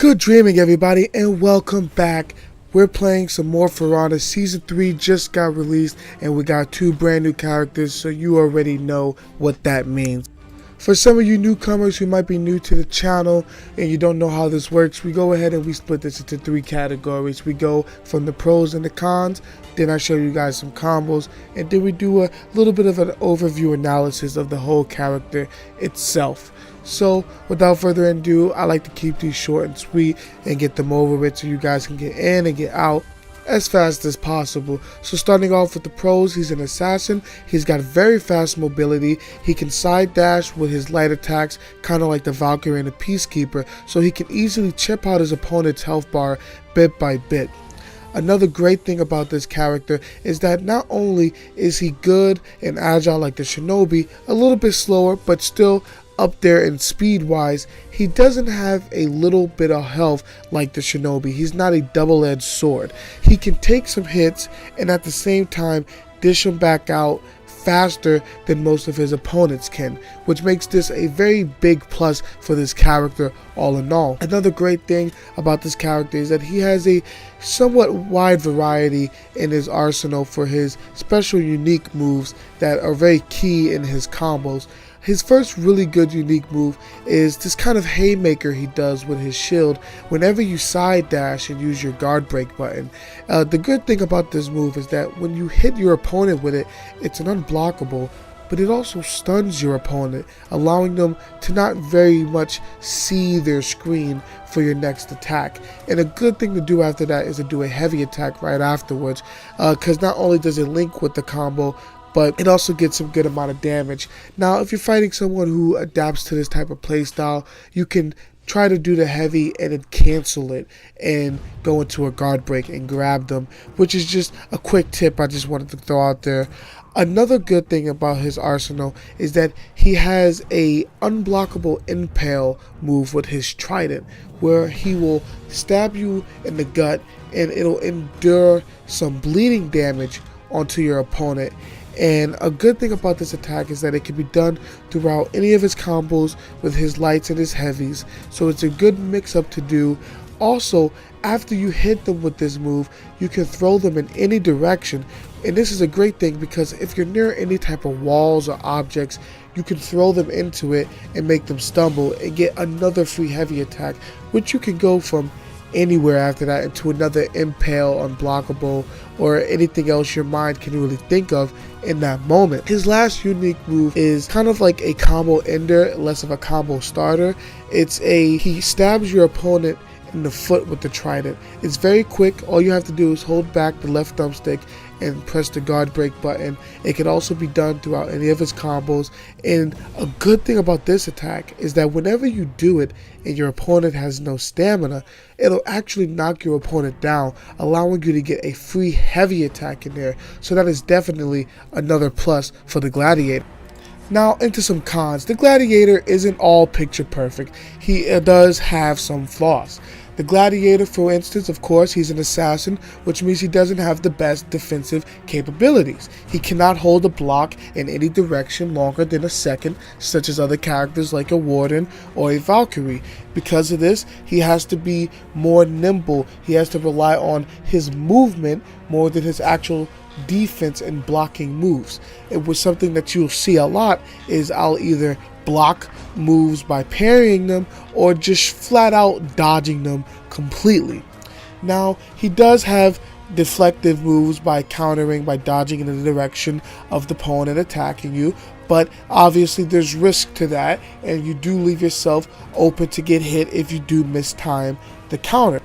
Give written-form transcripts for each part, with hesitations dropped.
Good dreaming, everybody, and welcome back. We're playing some more For Honor. Season 3 just got released, and we got 2 brand new characters, so you already know what that means. For some of you newcomers who might be new to the channel and you don't know how this works, we go ahead and we split this into 3 categories. We go from the pros and the cons, then I show you guys some combos, and then we do a little bit of an overview analysis of the whole character itself. So without further ado, I like to keep these short and sweet and get them over with so you guys can get in and get out as fast as possible. So starting off with the pros, he's an assassin. He's got very fast mobility. He can side dash with his light attacks, kind of like the Valkyrie and the Peacekeeper, so he can easily chip out his opponent's health bar bit by bit. Another great thing about this character is that not only is he good and agile like the Shinobi, a little bit slower but still up there in speed wise, he doesn't have a little bit of health like the Shinobi. He's not a double-edged sword. He can take some hits and at the same time dish them back out faster than most of his opponents can, which makes this a very big plus for this character all in all. Another great thing about this character is that he has a somewhat wide variety in his arsenal for his special unique moves that are very key in his combos. His first really good unique move is this kind of haymaker he does with his shield whenever you side dash and use your guard break button. The good thing about this move is that when you hit your opponent with it, it's an unblockable, but it also stuns your opponent, allowing them to not very much see their screen for your next attack. And a good thing to do after that is to do a heavy attack right afterwards, because not only does it link with the combo, but it also gets some good amount of damage. Now, if you're fighting someone who adapts to this type of playstyle, you can try to do the heavy and then cancel it and go into a guard break and grab them, which is just a quick tip I just wanted to throw out there. Another good thing about his arsenal is that he has a unblockable impale move with his trident, where he will stab you in the gut and it'll endure some bleeding damage onto your opponent. And a good thing about this attack is that it can be done throughout any of his combos with his lights and his heavies, so it's a good mix up to do. Also, after you hit them with this move, you can throw them in any direction, and this is a great thing because if you're near any type of walls or objects, you can throw them into it and make them stumble and get another free heavy attack, which you can go from anywhere after that into another impale, unblockable, or anything else your mind can really think of in that moment. His last unique move is kind of like a combo ender, less of a combo starter. He stabs your opponent in the foot with the trident. It's very quick. All you have to do is hold back the left thumbstick and press the guard break button. It can also be done throughout any of his combos, and a good thing about this attack is that whenever you do it and your opponent has no stamina, it'll actually knock your opponent down, allowing you to get a free heavy attack in there. So that is definitely another plus for the Gladiator. Now into some cons. The Gladiator isn't all picture perfect. He does have some flaws. The Gladiator, for instance, of course, he's an assassin, which means he doesn't have the best defensive capabilities. He cannot hold a block in any direction longer than a second, such as other characters like a Warden or a Valkyrie. Because of this, he has to be more nimble. He has to rely on his movement more than his actual defense and blocking moves. It was something that you'll see a lot is I'll either block moves by parrying them or just flat out dodging them completely. Now, he does have deflective moves by countering, by dodging in the direction of the opponent attacking you, but obviously there's risk to that and you do leave yourself open to get hit if you do mistime the counter.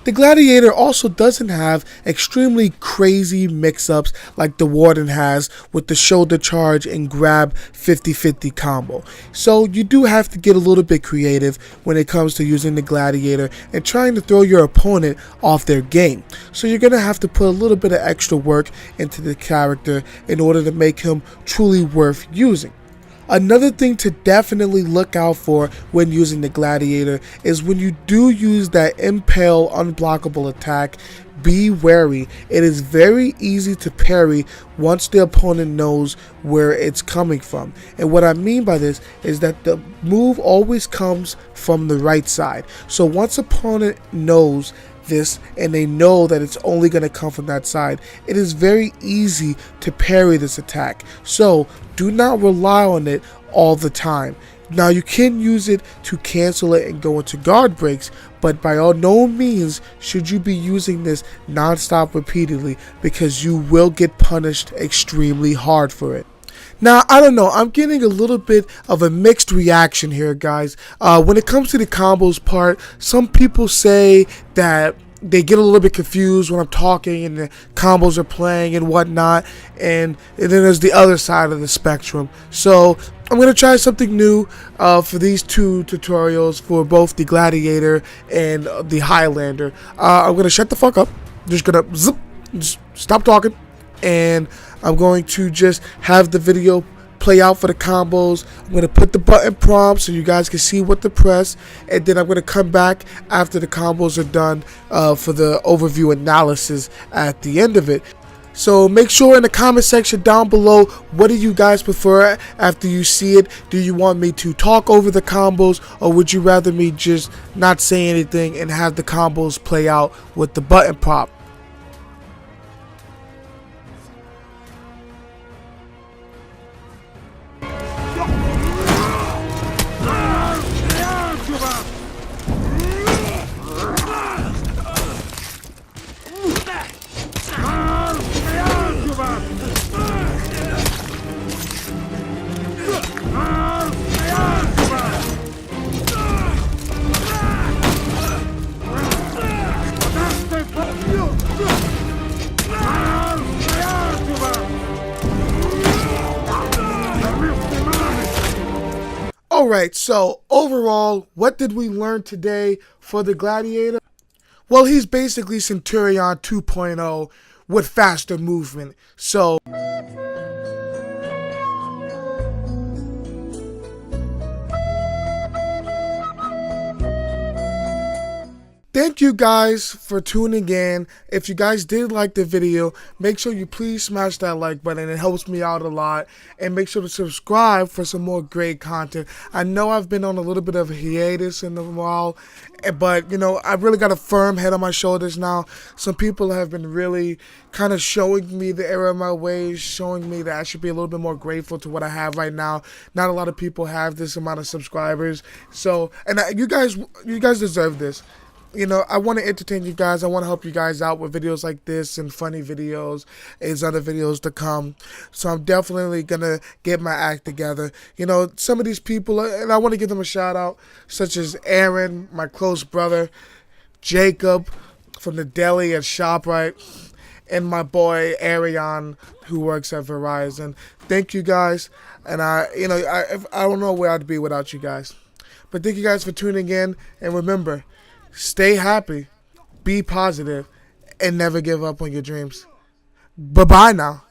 The Gladiator also doesn't have extremely crazy mix-ups like the Warden has with the shoulder charge and grab 50-50 combo. So you do have to get a little bit creative when it comes to using the Gladiator and trying to throw your opponent off their game. So you're going to have to put a little bit of extra work into the character in order to make him truly worth using. Another thing to definitely look out for when using the Gladiator is when you do use that Impale unblockable attack, be wary. It is very easy to parry once the opponent knows where it's coming from. And what I mean by this is that the move always comes from the right side. So once opponent knows this and they know that it's only going to come from that side, it is very easy to parry this attack. So do not rely on it all the time. Now you can use it to cancel it and go into guard breaks, but by all no means should you be using this non-stop repeatedly, because you will get punished extremely hard for it. Now, I don't know, I'm getting a little bit of a mixed reaction here, guys. When it comes to the combos part, some people say that they get a little bit confused when I'm talking and the combos are playing and whatnot, and then there's the other side of the spectrum. So I'm going to try something new for these two tutorials for both the Gladiator and the Highlander. I'm going to shut the fuck up, just going to just stop talking, and I'm going to just have the video play out for the combos. I'm going to put the button prompt so you guys can see what to press, and then I'm going to come back after the combos are done for the overview analysis at the end of it. So make sure in the comment section down below, what do you guys prefer after you see it? Do you want me to talk over the combos, or would you rather me just not say anything and have the combos play out with the button prompt? Alright, so overall, what did we learn today for the Gladiator? Well, he's basically Centurion 2.0 with faster movement. So thank you guys for tuning in. If you guys did like the video, make sure you please smash that like button. It helps me out a lot. And make sure to subscribe for some more great content. I know I've been on a little bit of a hiatus in a while, but you know, I've really got a firm head on my shoulders now. Some people have been really kind of showing me the error of my ways, showing me that I should be a little bit more grateful to what I have right now. Not a lot of people have this amount of subscribers. So, and you guys deserve this. You know, I want to entertain you guys. I want to help you guys out with videos like this and funny videos. There's other videos to come. So I'm definitely going to get my act together. You know, some of these people, and I want to give them a shout out, such as Aaron, my close brother, Jacob from the deli at ShopRite, and my boy Arion, who works at Verizon. Thank you guys. And I don't know where I'd be without you guys. But thank you guys for tuning in. And remember, stay happy, be positive, and never give up on your dreams. Bye-bye now.